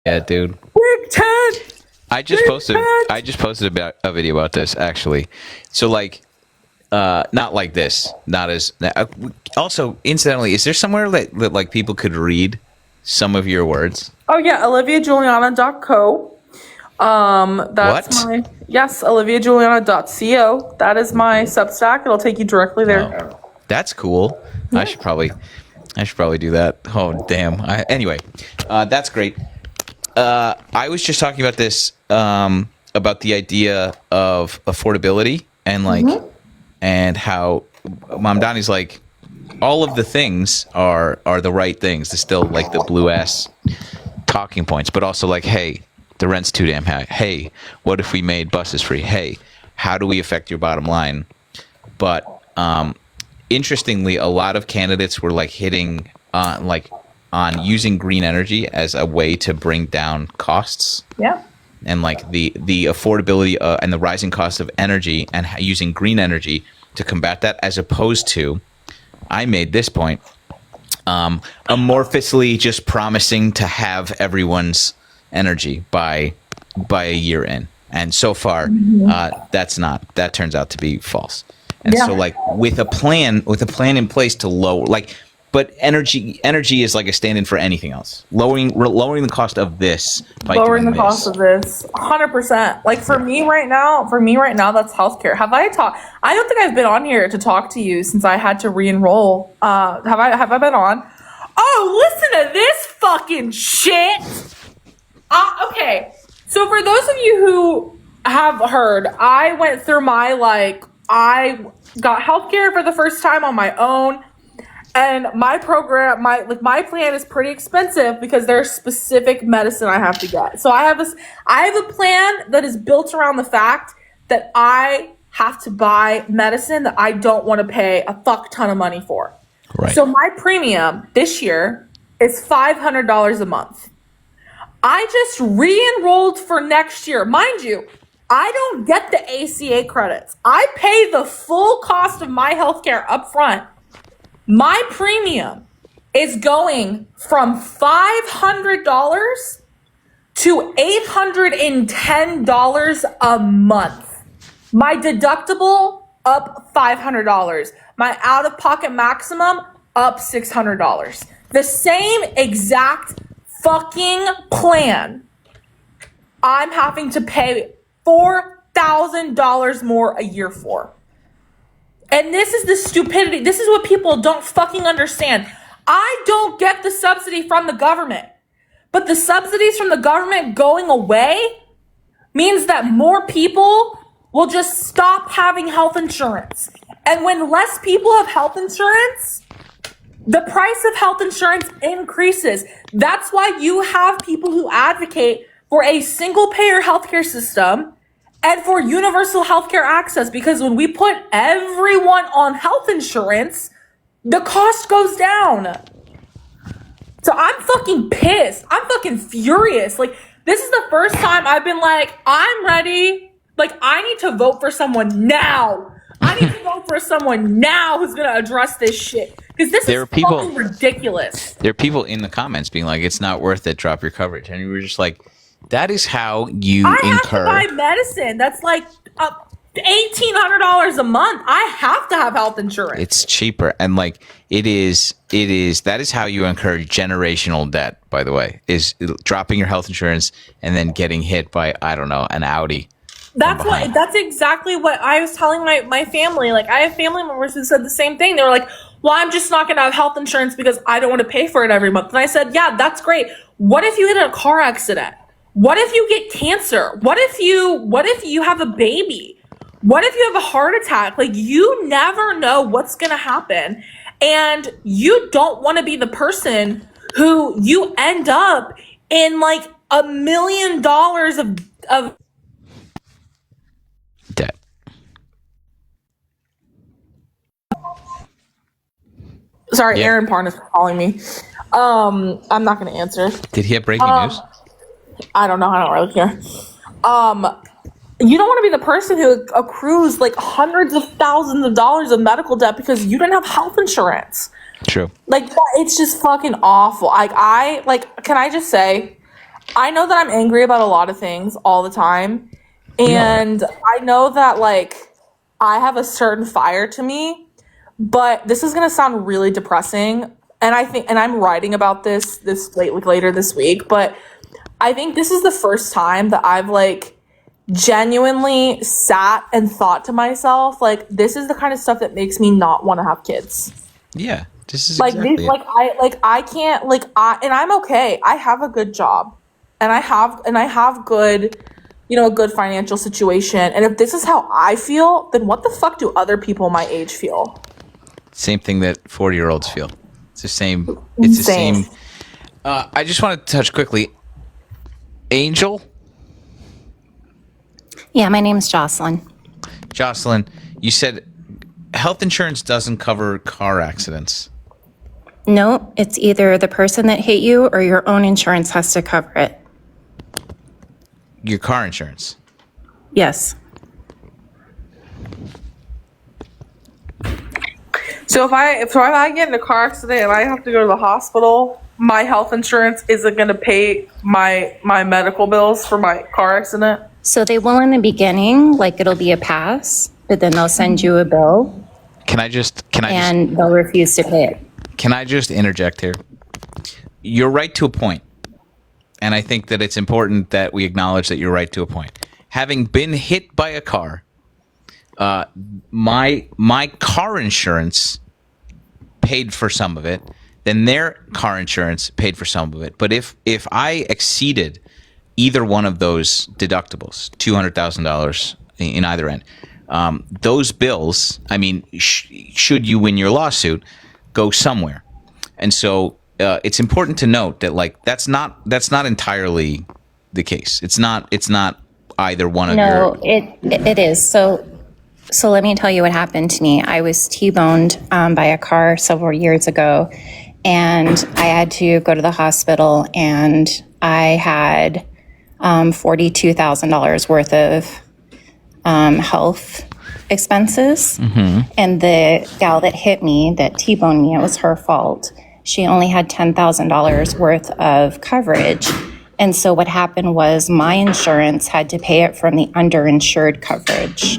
Yeah, dude. Big Ted. I just Big posted. Ted. I just posted about a video about this actually. So like, not like this. Not as. Also, incidentally, is there somewhere that like people could read some of your words? Oh yeah, oliviajuliana.co. That's What? my yes, oliviajuliana.co. That is my Substack. It'll take you directly there. Oh, that's cool. I should probably do that. Oh damn. Anyway, that's great. I was just talking about this about the idea of affordability and like and how Mamdani's like all of the things are the right things. They're still like the blue ass talking points, but also like, hey, the rent's too damn high. Hey, what if we made buses free? Hey, how do we affect your bottom line? But interestingly, a lot of candidates were like hitting on using green energy as a way to bring down costs. Yeah. And like the affordability and the rising cost of energy and using green energy to combat that, as opposed to, I made this point, amorphously just promising to have everyone's energy by a year in. And so far, that turns out to be false. And so like with a plan in place to lower, like, but energy is like a stand-in for anything else. Lowering the cost of this by Lowering the doing cost this. of this, 100%. Like for me right now, that's healthcare. I don't think I've been on here to talk to you since I had to re-enroll. Have I been on? Oh, listen to this fucking shit. Okay. So for those of you who have heard, I went through I got healthcare for the first time on my own. And my program, my plan is pretty expensive because there's specific medicine I have to get. So I have a plan that is built around the fact that I have to buy medicine that I don't want to pay a fuck ton of money for. Right. So my premium this year is $500 a month. I just re-enrolled for next year. Mind you, I don't get the ACA credits. I pay the full cost of my healthcare up front. My premium is going from $500 to $810 a month. My deductible up $500. My out-of-pocket maximum up $600. The same exact fucking plan. I'm having to pay $4,000 more a year for. And this is the stupidity. This is what people don't fucking understand. I don't get the subsidy from the government. But the subsidies from the government going away means that more people will just stop having health insurance. And when less people have health insurance, the price of health insurance increases. That's why you have people who advocate for a single payer healthcare system and for universal healthcare access, because when we put everyone on health insurance, the cost goes down. So I'm fucking pissed. I'm fucking furious. Like, this is the first time I've been like, I'm ready. Like, I need to vote for someone now. I need to vote for someone now who's going to address this shit. Because this is fucking ridiculous. There are people in the comments being like, it's not worth it, drop your coverage. And you were just like, that is how you incur. I have to buy medicine. That's like $1,800 a month. I have to have health insurance. It's cheaper. And like, it is, that is how you incur generational debt, by the way, is dropping your health insurance and then getting hit by, I don't know, an Audi. That's exactly what I was telling my family. Like, I have family members who said the same thing. They were like, well, I'm just not going to have health insurance because I don't want to pay for it every month. And I said, yeah, that's great. What if you get in a car accident? What if you get cancer? What if you have a baby? What if you have a heart attack? Like, you never know what's going to happen. And you don't want to be the person who you end up in like $1 million of debt. Sorry, yeah. Aaron Parnas is calling me. I'm not going to answer. Did he have breaking news? I don't know. I don't really care. You don't want to be the person who accrues like hundreds of thousands of dollars of medical debt because you didn't have health insurance. True. Like, it's just fucking awful. Can I just say, I know that I'm angry about a lot of things all the time. And I know that like I have a certain fire to me, but this is gonna sound really depressing. And I think and I'm writing about this later this week, but I think this is the first time that I've like genuinely sat and thought to myself, like, this is the kind of stuff that makes me not want to have kids. Yeah, this is Like exactly this, it. I can't and I'm okay. I have a good job, and I have good, a good financial situation. And if this is how I feel, then what the fuck do other people my age feel? Same thing that 40-year-olds feel. It's the same. It's the Insane. same. I just want to touch quickly. Angel, Yeah, my name's Jocelyn. Jocelyn, you said health insurance doesn't cover car accidents. No, it's either the person that hit you or your own insurance has to cover it. Your car insurance. Yes. So if I get in a car accident and I have to go to the hospital, my health insurance isn't going to pay my medical bills for my car accident. So they will in the beginning, like it'll be a pass, but then they'll send you a bill Can I just and they'll refuse to pay it. Can I just interject here? You're right to a point. And I think that it's important that we acknowledge that you're right to a point. Having been hit by a car, my car insurance paid for some of it, then their car insurance paid for some of it. But if I exceeded either one of those deductibles, $200,000 in either end, those bills, I mean, should you win your lawsuit, go somewhere. And so it's important to note that like that's not entirely the case. It's not either one of No, your. it is. So let me tell you what happened to me. I was T-boned by a car several years ago, and I had to go to the hospital, and I had $42,000 worth of health expenses. And the gal that hit me, that T-boned me, it was her fault. She only had $10,000 worth of coverage. And so what happened was my insurance had to pay it from the underinsured coverage.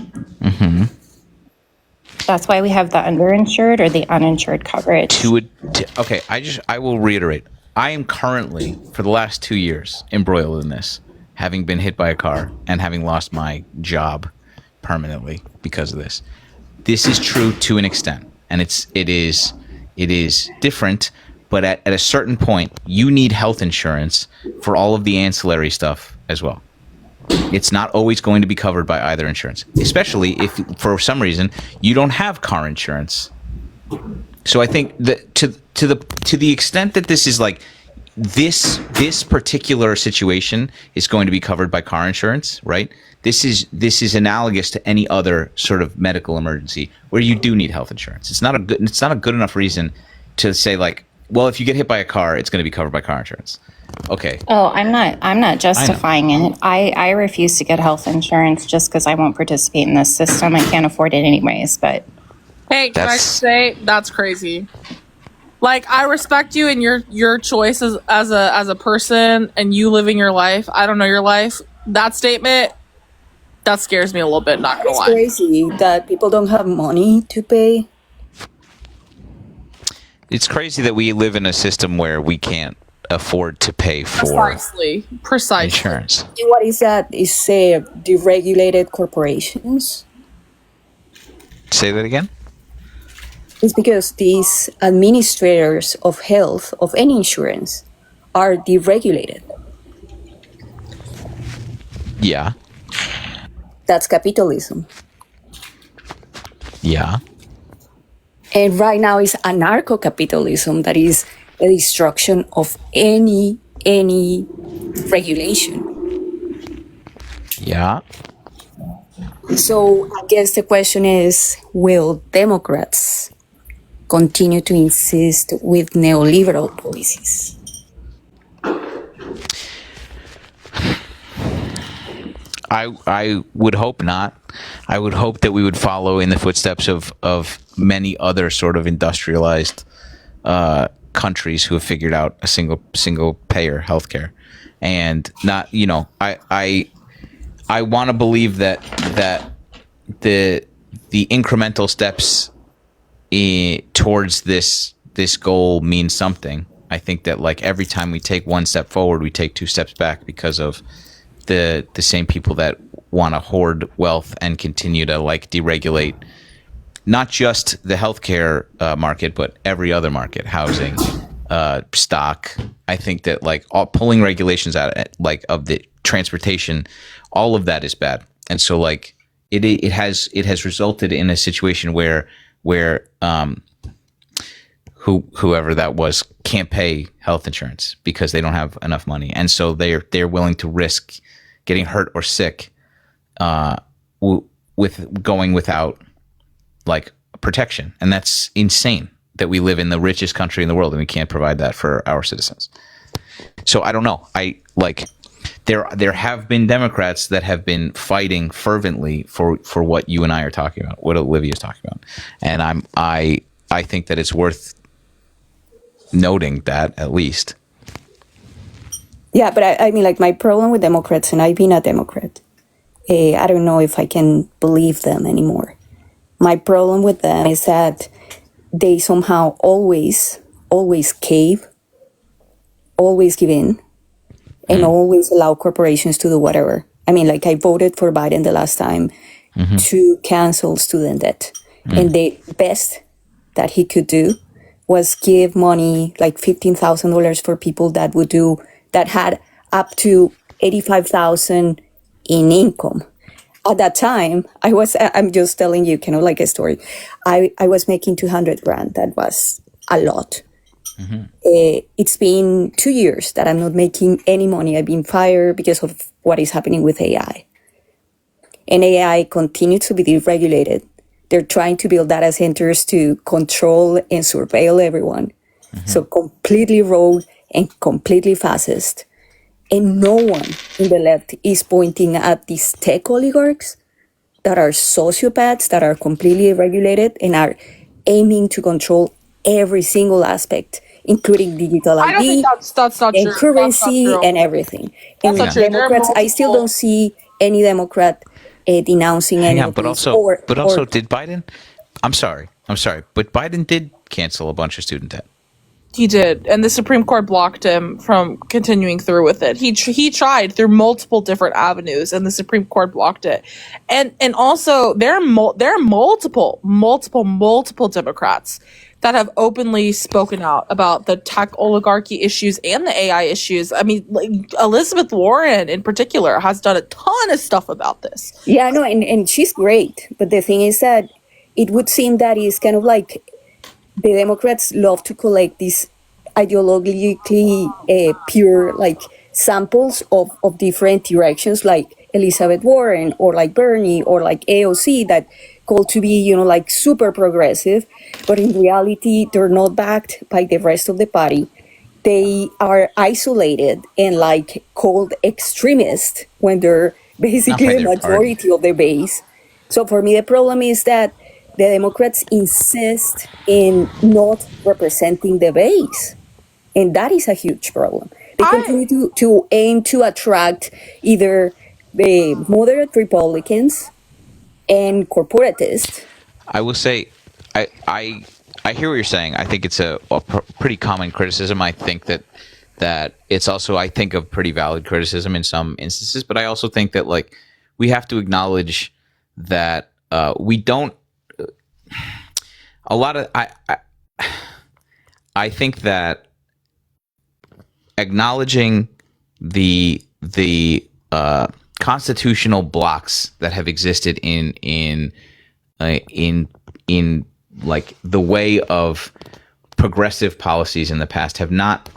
That's why we have the underinsured or the uninsured coverage. Okay, I will reiterate. I am currently, for the last 2 years, embroiled in this, having been hit by a car and having lost my job permanently because of this. This is true to an extent, and it is different. But at a certain point, you need health insurance for all of the ancillary stuff as well. It's not always going to be covered by either insurance, especially if for some reason you don't have car insurance. So I think that to the extent that this is like this particular situation is going to be covered by car insurance, right? This is analogous to any other sort of medical emergency where you do need health insurance. It's not a good enough reason to say like, well, if you get hit by a car, it's going to be covered by car insurance. Okay. Oh, I'm not justifying it. I refuse to get health insurance just because I won't participate in this system. I can't afford it anyways, but Hey, can I say that's crazy? Like, I respect you and your choice as a person and you living your life. I don't know your life. That statement, that scares me a little bit, not gonna It's lie. crazy that people don't have money to pay. It's crazy that we live in a system where we can't afford to pay for Precisely. insurance. What is that? Is deregulated corporations? Say that again? It's because these administrators of health, of any insurance, are deregulated. Yeah. That's capitalism. Yeah. And right now it's anarcho-capitalism that is the destruction of any regulation. Yeah. So I guess the question is, will Democrats continue to insist with neoliberal policies? I would hope not. I would hope that we would follow in the footsteps of many other sort of industrialized countries who have figured out a single payer healthcare. and not, I want to believe that the incremental steps towards this goal means something. I think that like every time we take one step forward, we take 2 steps back because of the same people that want to hoard wealth and continue to like deregulate not just the healthcare market, but every other market, housing, stock. I think that like pulling regulations out of the transportation, all of that is bad. And so like it has resulted in a situation where whoever that was can't pay health insurance because they don't have enough money, and so they're willing to risk getting hurt or sick with going without like protection. And that's insane that we live in the richest country in the world and we can't provide that for our citizens. So I don't know. There have been Democrats that have been fighting fervently for what you and I are talking about, what Olivia is talking about, and I think that it's worth noting that at least. Yeah, but I mean, like, my problem with Democrats, and I've been a Democrat, I don't know if I can believe them anymore. My problem with them is that they somehow always cave, always give in, and always allow corporations to do whatever. I mean, like, I voted for Biden the last time to cancel student debt. And the best that he could do was give money, like $15,000 for people that had up to $85,000 in income. At that time, I'm just telling you, kind of like a story. I was making $200,000. That was a lot. It's been 2 years that I'm not making any money. I've been fired because of what is happening with AI. And AI continues to be deregulated. They're trying to build data centers to control and surveil everyone. So completely rogue and completely fascist. And no one in the left is pointing at these tech oligarchs that are sociopaths, that are completely regulated and are aiming to control every single aspect, including digital I don't ID think that's not and true. currency That's not true. and everything. And That's not true. There are Democrats, I still multiple- don't see any Democrat denouncing any Yeah, of but these. also did Biden? I'm sorry, but Biden did cancel a bunch of student debt. He did, and the Supreme Court blocked him from continuing through with it. He tried through multiple different avenues, and the Supreme Court blocked it. And also there are multiple Democrats that have openly spoken out about the tech oligarchy issues and the AI issues. I mean, like Elizabeth Warren in particular has done a ton of stuff about this. Yeah, no, and she's great. But the thing is that it would seem that it's kind of like the Democrats love to collect these ideologically pure like samples of different directions, like Elizabeth Warren or like Bernie or like AOC that call to be, like super progressive, but in reality, they're not backed by the rest of the party. They are isolated and like called extremist when they're basically Not by the their party. majority of the base. So for me, the problem is that the Democrats insist in not representing the base. And that is a huge problem. They continue to aim to attract either the moderate Republicans and corporatists. I will say, I hear what you're saying. I think it's a pretty common criticism. I think that it's also, I think, a pretty valid criticism in some instances. But I also think that like we have to acknowledge that we don't. A lot of I think that acknowledging the constitutional blocks that have existed in like the way of progressive policies in the past have not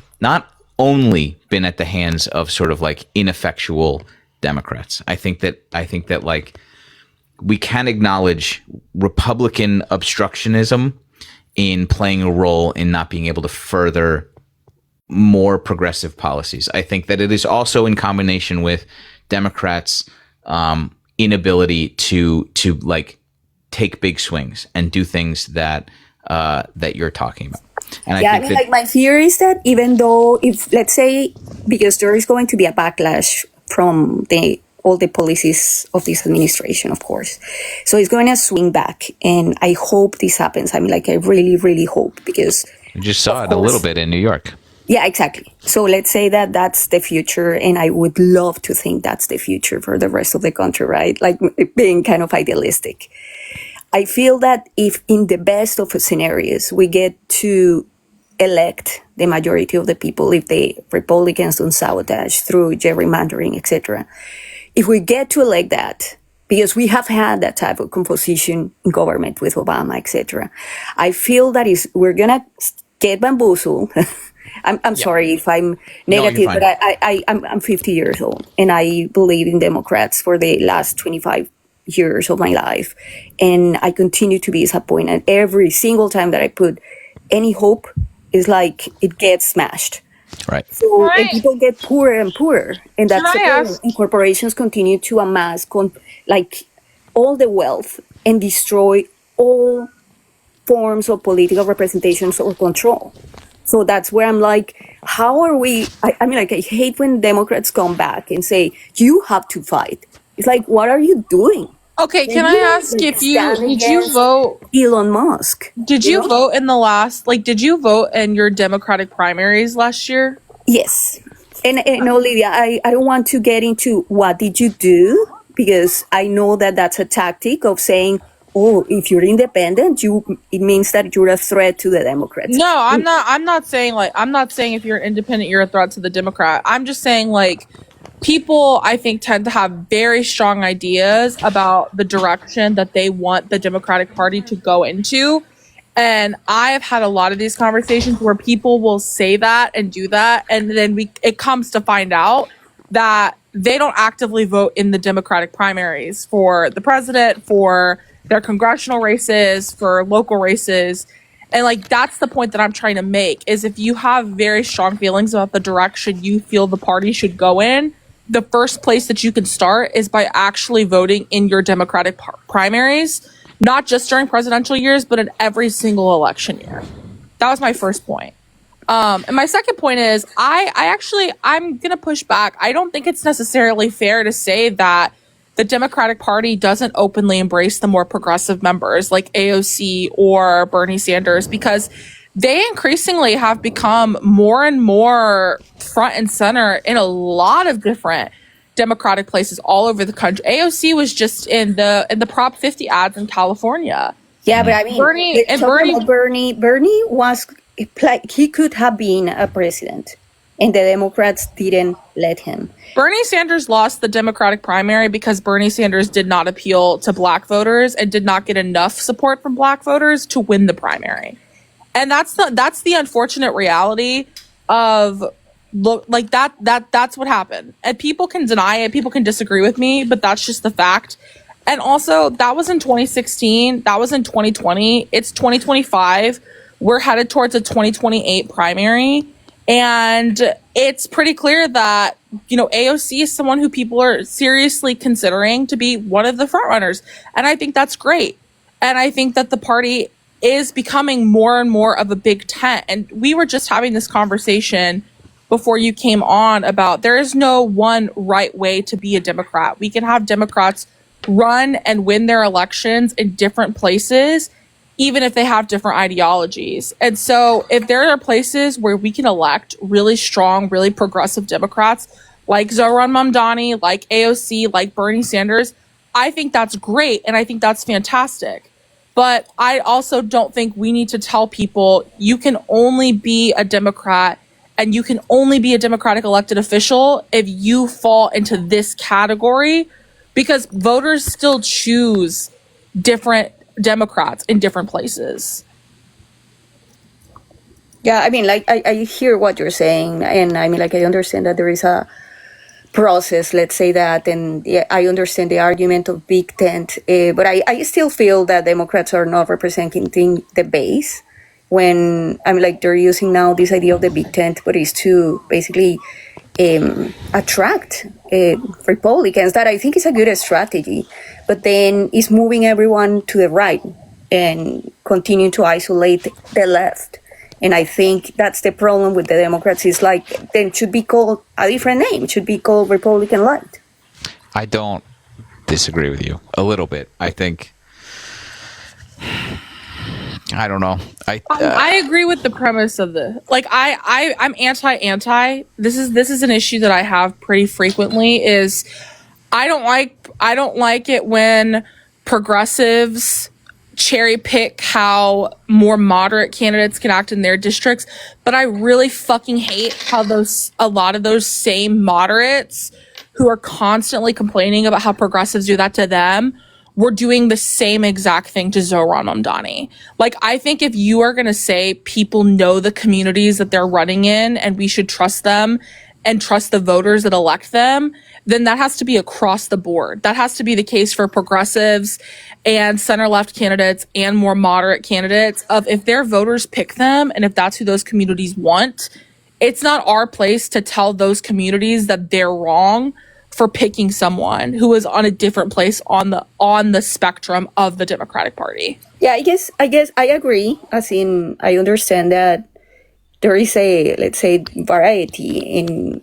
only been at the hands of sort of like ineffectual Democrats. I think that like we can acknowledge Republican obstructionism in playing a role in not being able to further more progressive policies. I think that it is also in combination with Democrats' inability to like take big swings and do things that you're talking about. And I Yeah, I think mean, that like my fear is that even though if let's say because there is going to be a backlash from all the policies of this administration, of course, so it's going to swing back, and I hope this happens. I mean, like I really, really hope because we just saw of it a little course- bit in New York. yeah, exactly. So let's say that that's the future, and I would love to think that's the future for the rest of the country, right? Like being kind of idealistic. I feel that if in the best of scenarios we get to elect the majority of the people, if the Republicans don't sabotage through gerrymandering, etc., if we get to elect that, because we have had that type of composition in government with Obama, etc., I feel that we're gonna get bamboozled. I'm sorry if I'm you're negative, fine. but I'm 50 years old, and I believe in Democrats for the last 25 years of my life, and I continue to be disappointed every single time that I put any hope. Is like it gets smashed. Right. So and Right. people get poorer and poorer, and that's Can the I problem. ask- And corporations continue to amass like all the wealth and destroy all forms of political representations or control. So that's where I'm like, how are we? I mean, like I hate when Democrats come back and say you have to fight. It's like, what are you doing? Okay, can I ask if you Stand did you against vote? Elon Musk? Did you know? vote in the last? Like, did you vote in your Democratic primaries last year? Yes. And Olivia, I don't want to get into what did you do, because I know that that's a tactic of saying, oh, if you're independent, it means that you're a threat to the Democrats. No, I'm not. I'm not saying like I'm not saying if you're independent, you're a threat to the Democrat. I'm just saying like people I think tend to have very strong ideas about the direction that they want the Democratic Party to go into. And I have had a lot of these conversations where people will say that and do that, and then it comes to find out that they don't actively vote in the Democratic primaries for the president, for their congressional races, for local races. And like that's the point that I'm trying to make is if you have very strong feelings about the direction you feel the party should go in, the first place that you can start is by actually voting in your Democratic primaries, not just during presidential years, but in every single election year. That was my first point. And my second point is I'm going to push back. I don't think it's necessarily fair to say that the Democratic Party doesn't openly embrace the more progressive members like AOC or Bernie Sanders, because they increasingly have become more and more front and center in a lot of different Democratic places all over the country. AOC was just in the Prop 50 ads in California. Yeah, but I mean, Bernie was like, he could have been a president, and the Democrats didn't let him. Bernie Sanders lost the Democratic primary because Bernie Sanders did not appeal to black voters and did not get enough support from black voters to win the primary. And that's the unfortunate reality of that's what happened. And people can deny it, people can disagree with me, but that's just the fact. And also, that was in 2016, that was in 2020, it's 2025. We're headed towards a 2028 primary. And it's pretty clear that, AOC is someone who people are seriously considering to be one of the frontrunners. And I think that's great. And I think that the party is becoming more and more of a big tent. And we were just having this conversation before you came on about there is no one right way to be a Democrat. We can have Democrats run and win their elections in different places, even if they have different ideologies. And so if there are places where we can elect really strong, really progressive Democrats like Zohran Mamdani, like AOC, like Bernie Sanders, I think that's great. And I think that's fantastic. But I also don't think we need to tell people you can only be a Democrat and you can only be a Democratic elected official if you fall into this category, because voters still choose different Democrats in different places. Yeah, I mean, like, I hear what you're saying, and I mean, like, I understand that there is a process, let's say that, and yeah, I understand the argument of big tent, but I still feel that Democrats are not representing the base when, I mean, like, they're using now this idea of the big tent, but it's to basically attract Republicans. That I think is a good strategy, but then it's moving everyone to the right and continue to isolate the left. And I think that's the problem with the Democrats. It's like, then it should be called a different name. It should be called Republican Light. I don't disagree with you a little bit. I think, I don't know. I agree with the premise of the I'm anti. This is an issue that I have pretty frequently. Is I don't like it when progressives cherry pick how more moderate candidates can act in their districts, but I really fucking hate how a lot of those same moderates who are constantly complaining about how progressives do that to them were doing the same exact thing to Zohran Mamdani. Like, I think if you are going to say people know the communities that they're running in and we should trust them and trust the voters that elect them, then that has to be across the board. That has to be the case for progressives and center-left candidates and more moderate candidates. Of if their voters pick them and if that's who those communities want, it's not our place to tell those communities that they're wrong for picking someone who is on a different place on the spectrum of the Democratic Party. Yeah, I guess I agree. As in, I understand that there is a, let's say, variety in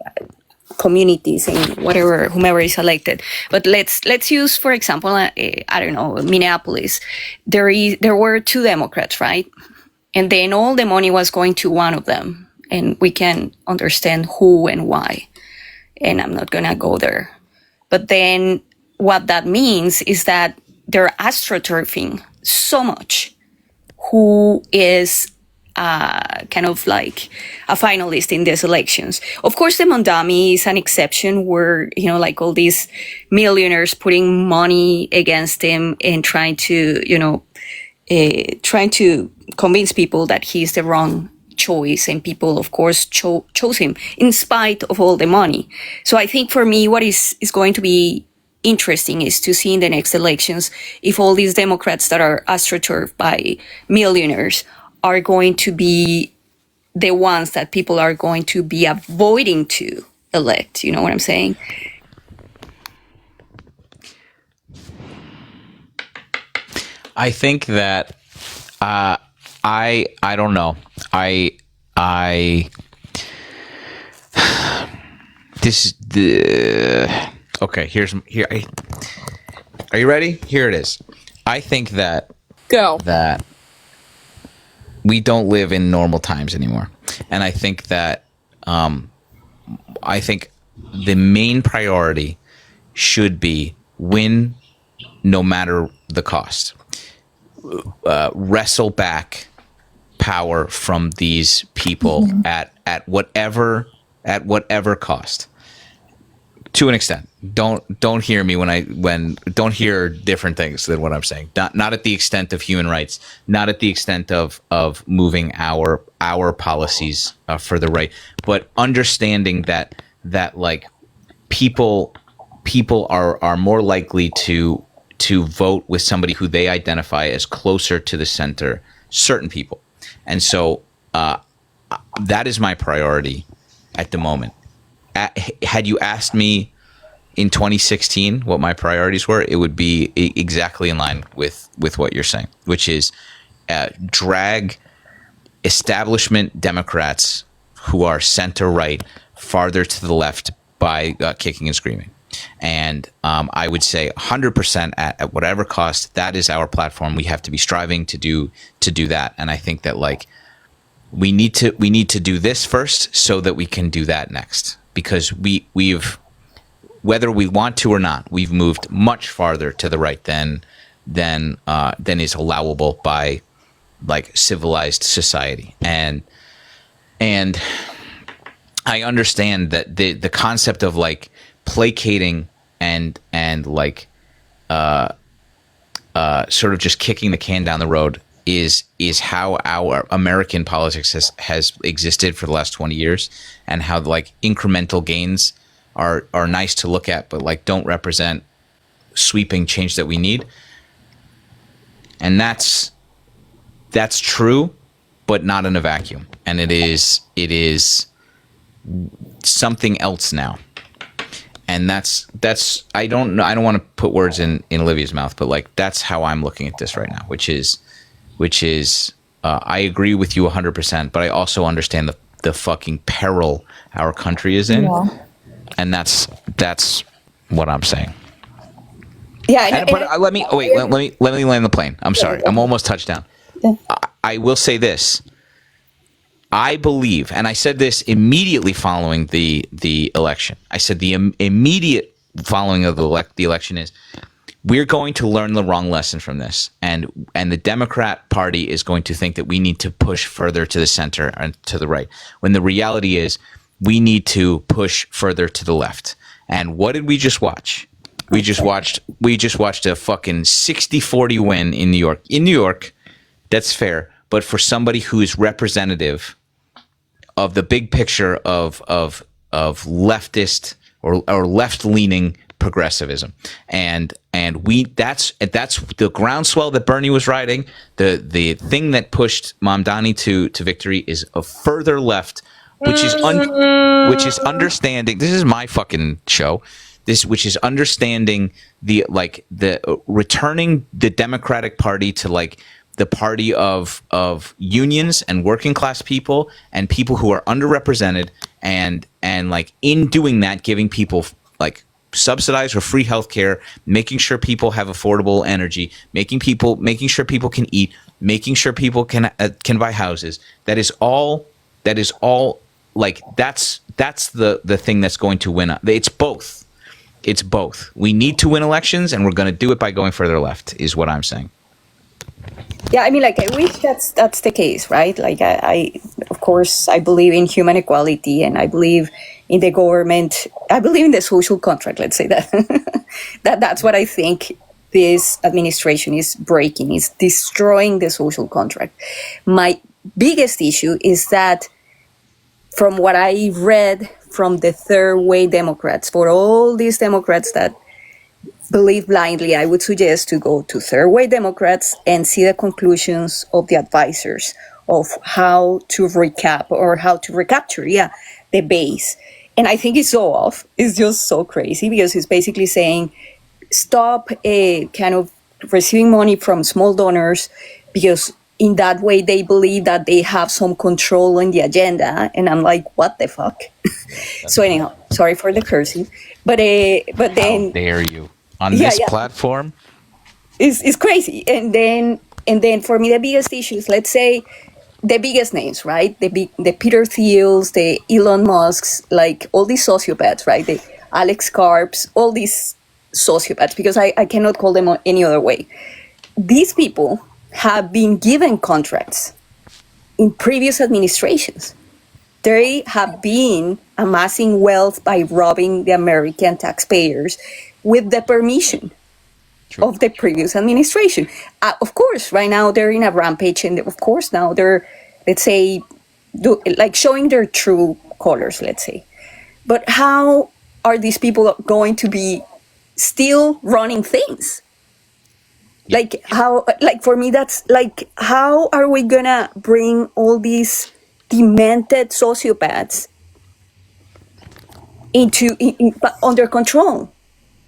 communities and whatever, whomever is elected. But let's use, for example, I don't know, Minneapolis. There were 2 Democrats, right? And then all the money was going to one of them, and we can understand who and why. And I'm not gonna go there. But then what that means is that they're astroturfing so much who is kind of like a finalist in these elections. Of course, the Mamdani is an exception where, you know, like all these millionaires putting money against him and trying to convince people that he's the wrong choice, and people, of course, chose him in spite of all the money. So I think for me, what is going to be interesting is to see in the next elections if all these Democrats that are astroturfed by millionaires are going to be the ones that people are going to be avoiding to elect. You know what I'm saying? I think that I don't know. This is the okay. Here. Are you ready? Here it is. I think that we don't live in normal times anymore, and I think that I think the main priority should be win, no matter the cost. Wrestle back power from these people at whatever cost. To an extent, don't hear me when don't hear different things than what I'm saying. Not at the extent of human rights, not at the extent of moving our policies for the right, but understanding that like people are more likely to vote with somebody who they identify as closer to the center, certain people. And so that is my priority at the moment. Had you asked me in 2016 what my priorities were, it would be exactly in line with what you're saying, which is drag establishment Democrats who are center right farther to the left by kicking and screaming. And I would say 100% at whatever cost, that is our platform. We have to be striving to do that. And I think that like we need to do this first so that we can do that next, because we've whether we want to or not, we've moved much farther to the right than is allowable by like civilized society. And I understand that the concept of like placating and like sort of just kicking the can down the road is how our American politics has existed for the last 20 years, and how like incremental gains are nice to look at, but like don't represent sweeping change that we need. And that's true, but not in a vacuum. And it is something else now. And that's I don't want to put words in Olivia's mouth, but like that's how I'm looking at this right now, which is I agree with you 100%, but I also understand the fucking peril our country is in, and that's what I'm saying. Yeah, But let me land the plane. I'm sorry, I'm almost touchdown. Yeah. I will say this. I believe, and I said this immediately following the election. I said the immediate following of the election is we're going to learn the wrong lesson from this, and the Democrat Party is going to think that we need to push further to the center and to the right, when the reality is we need to push further to the left. And what did we just watch? We just watched a fucking 60-40 win in New York. In New York, that's fair, but for somebody who is representative of the big picture of leftist or left-leaning progressivism, and that's the groundswell that Bernie was riding. The thing that pushed Mamdani to victory is a further left, which is understanding. This is my fucking show. Which is understanding the returning the Democratic Party to like the party of unions and working class people and people who are underrepresented, and like in doing that, giving people like subsidized or free healthcare, making sure people have affordable energy, making sure people can eat, making sure people can buy houses. That is all. Like that's the thing that's going to win. It's both. It's both. We need to win elections, and we're going to do it by going further left, is what I'm saying. Yeah, I mean, like, I wish that's the case, right? Like, I of course, I believe in human equality, and I believe in the government. I believe in the social contract. Let's say that. That's what I think this administration is breaking. Is destroying the social contract. My biggest issue is that, from what I read from the third way Democrats, for all these Democrats that believe blindly, I would suggest to go to third way Democrats and see the conclusions of the advisors of how to recap or how to recapture, the base. And I think it's so off. It's just so crazy, because it's basically saying stop kind of receiving money from small donors, because in that way they believe that they have some control on the agenda. And I'm like, what the fuck? So anyhow, sorry for the cursing, but then how dare you on this platform? It's crazy. And then for me, the biggest issues, let's say the biggest names, right? The Peter Thiels, the Elon Musks, like all these sociopaths, right? The Alex Karps, all these sociopaths, because I cannot call them any other way. These people have been given contracts in previous administrations. They have been amassing wealth by robbing the American taxpayers with the permission of the previous administration. Of course, right now they're in a rampage, and of course now they're, let's say, showing their true colors, let's say. But how are these people going to be still running things? Like how, like for me, that's like, how are we gonna bring all these demented sociopaths under control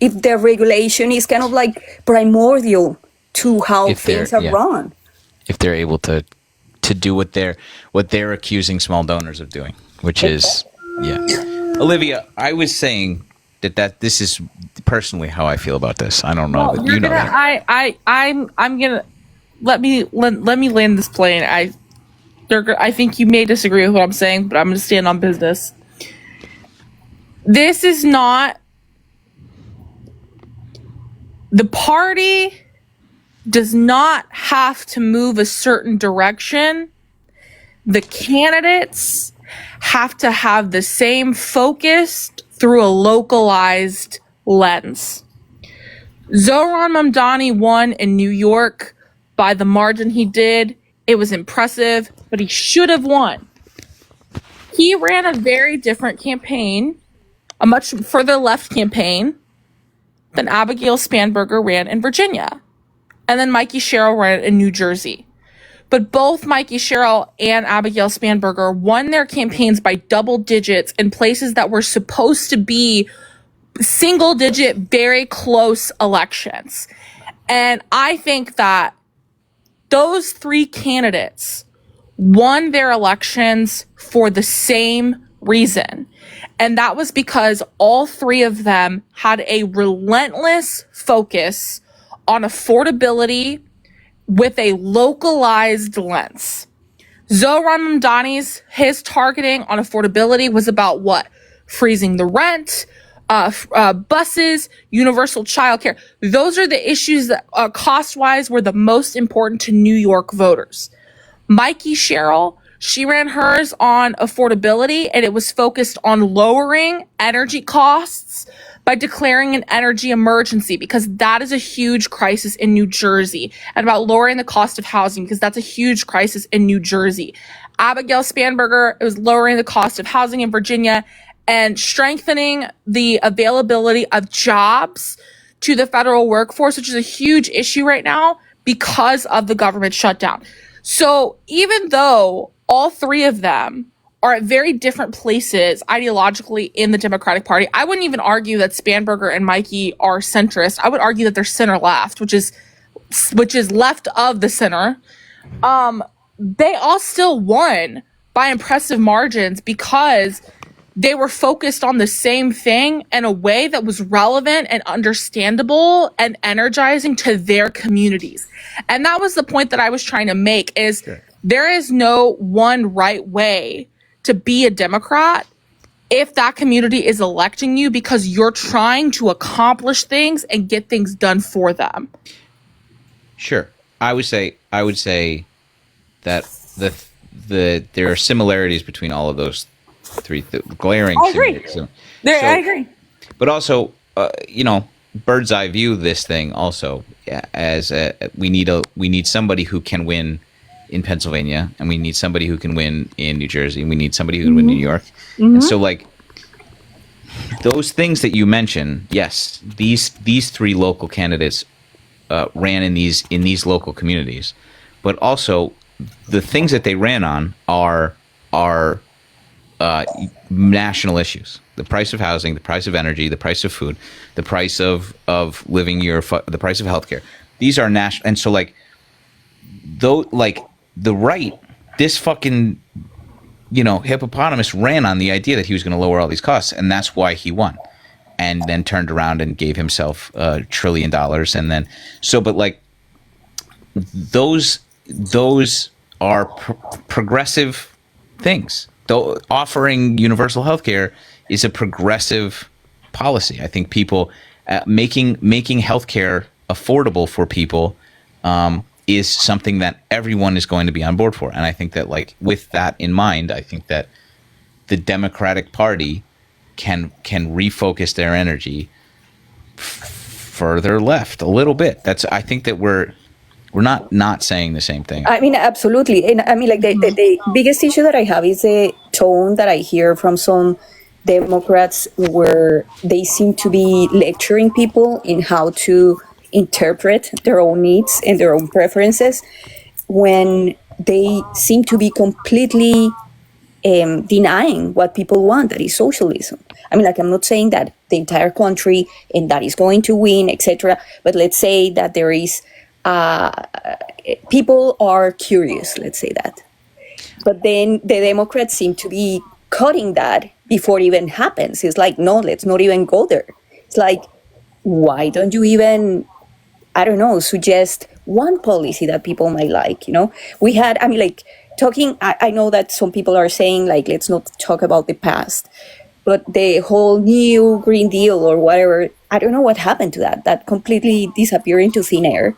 if the regulation is kind of like primordial to how things are run? If they're able to do what they're accusing small donors of doing, which is Olivia, I was saying that this is personally how I feel about this. I don't know, but you know that. I'm gonna let me land this plane. I think you may disagree with what I'm saying, but I'm gonna stand on business. This is not, the party does not have to move a certain direction. The candidates have to have the same focus through a localized lens. Zohran Mamdani won in New York by the margin he did. It was impressive, but he should have won. He ran a very different campaign, a much further left campaign than Abigail Spanberger ran in Virginia. And then Mikey Sherrill ran in New Jersey. But both Mikey Sherrill and Abigail Spanberger won their campaigns by double digits in places that were supposed to be single digit, very close elections. And I think that those three candidates won their elections for the same reason. And that was because all three of them had a relentless focus on affordability with a localized lens. Zohran Mamdani's, his targeting on affordability was about what? Freezing the rent, buses, universal childcare. Those are the issues that cost-wise were the most important to New York voters. Mikey Sherrill, she ran hers on affordability, and it was focused on lowering energy costs by declaring an energy emergency, because that is a huge crisis in New Jersey, and about lowering the cost of housing, because that's a huge crisis in New Jersey. Abigail Spanberger, it was lowering the cost of housing in Virginia and strengthening the availability of jobs to the federal workforce, which is a huge issue right now because of the government shutdown. So even though all three of them are at very different places ideologically in the Democratic Party, I wouldn't even argue that Spanberger and Mikey are centrist. I would argue that they're center left, which is left of the center. They all still won by impressive margins because they were focused on the same thing in a way that was relevant and understandable and energizing to their communities. And that was the point that I was trying to make, is there is no one right way to be a Democrat if that community is electing you because you're trying to accomplish things and get things done for them. Sure. I would say that there are similarities between all of those three glaring. I agree. I agree. But also, bird's eye view this thing also as we need somebody who can win in Pennsylvania, and we need somebody who can win in New Jersey, and we need somebody who can win in New York. And so, like, those things that you mentioned, yes, these three local candidates ran in these local communities, but also the things that they ran on are national issues: the price of housing, the price of energy, the price of food, the price of living the price of healthcare. These are national, and so like, though, like the right, this fucking hippopotamus ran on the idea that he was going to lower all these costs, and that's why he won, and then turned around and gave himself $1 trillion, and then but like those are progressive things. Though offering universal health care is a progressive policy. I think people making healthcare affordable for people is something that everyone is going to be on board for. And I think that, like, with that in mind, I think that the Democratic Party can refocus their energy further left a little bit. I think that we're not saying the same thing. I mean, absolutely. And I mean, like, the biggest issue that I have is the tone that I hear from some Democrats, where they seem to be lecturing people in how to interpret their own needs and their own preferences, when they seem to be completely denying what people want, that is socialism. I mean, like, I'm not saying that the entire country and that is going to win, etc. But let's say that there is people are curious, let's say that. But then the Democrats seem to be cutting that before it even happens. It's like, no, let's not even go there. It's like, why don't you even, I don't know, suggest one policy that people might like, We had, I mean, like, talking, I know that some people are saying, like, let's not talk about the past, but the whole new Green Deal or whatever, I don't know what happened to that. That completely disappeared into thin air.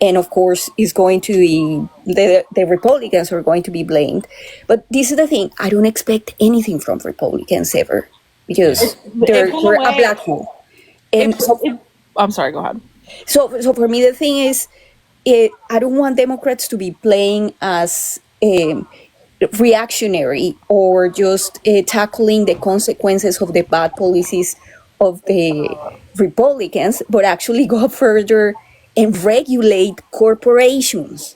And of course, is going to be, the Republicans are going to be blamed. But this is the thing, I don't expect anything from Republicans ever, because they're a black hole. And I'm sorry, go ahead. So for me, the thing is, I don't want Democrats to be playing as reactionary or just tackling the consequences of the bad policies of the Republicans, but actually go further and regulate corporations.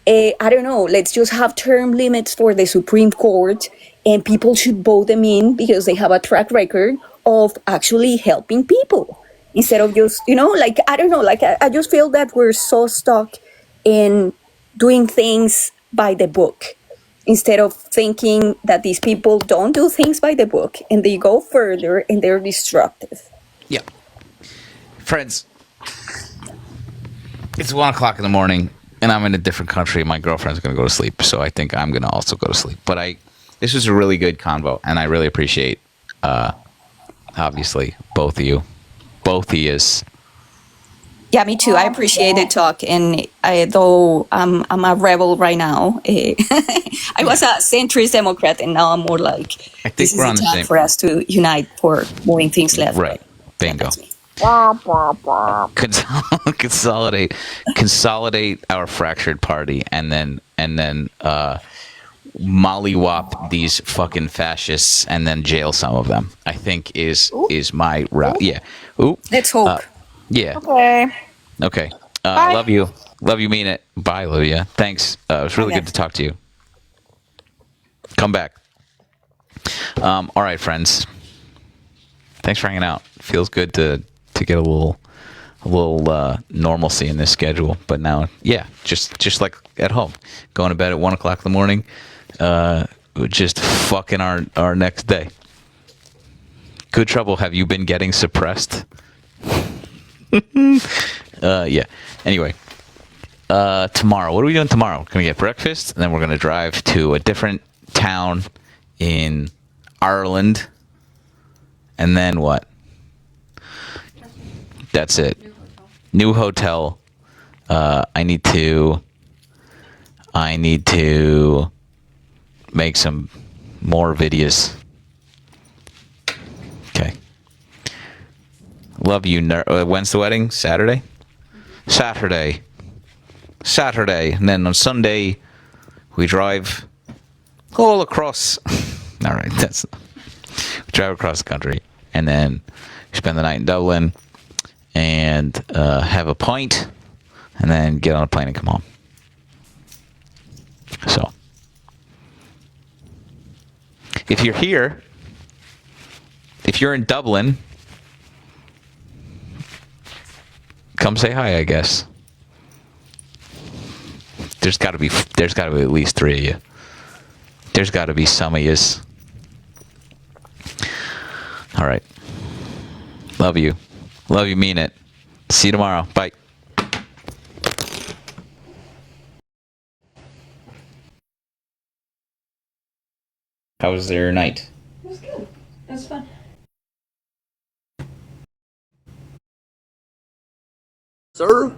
I don't know, let's just have term limits for the Supreme Court, and people should vote them in because they have a track record of actually helping people, instead of just, like, I don't know, like, I just feel that we're so stuck in doing things by the book. instead of thinking that these people don't do things by the book and they go further and they're destructive. Yeah. Friends, it's 1 o'clock in the morning and I'm in a different country. My girlfriend's going to go to sleep. So I think I'm going to also go to sleep. But this was a really good convo and I really appreciate, obviously, both of you. Both of yous. Yeah, me too. I appreciate the talk, and though I'm a rebel right now, I was a centrist Democrat, and now I'm more like I think this is we're on the the time same. for us to unite for moving things left. Right. Bingo. That's me. Consolidate our fractured party, and then mollywop these fucking fascists, and then jail some of them. I think is my route. Yeah. Ooh. Let's hope. Yeah. Okay. Okay. Love you. Love you. Mean it. Bye, Olivia. Thanks. It was really good to talk to you. Come back. All right, friends. Thanks for hanging out. Feels good to get a little normalcy in this schedule. But now, yeah, just like at home, going to bed at 1 o'clock in the morning, just fucking our next day. Good trouble. Have you been getting suppressed? Yeah. Anyway, tomorrow, what are we doing tomorrow? We're gonna get breakfast, and then we're gonna drive to a different town in Ireland, and then what? That's it. New hotel. I need to make some more videos. Okay. Love you. When's the wedding? Saturday. And then on Sunday, we drive all across. All right, we drive across the country, and then spend the night in Dublin, and have a pint, and then get on a plane and come home. So, if you're here, if you're in Dublin, come say hi, I guess. There's got to be at least 3 of you. There's got to be some of yous. All right. Love you. Love you, mean it. See you tomorrow. Bye. How was your night? It was good. It was fun. Sir?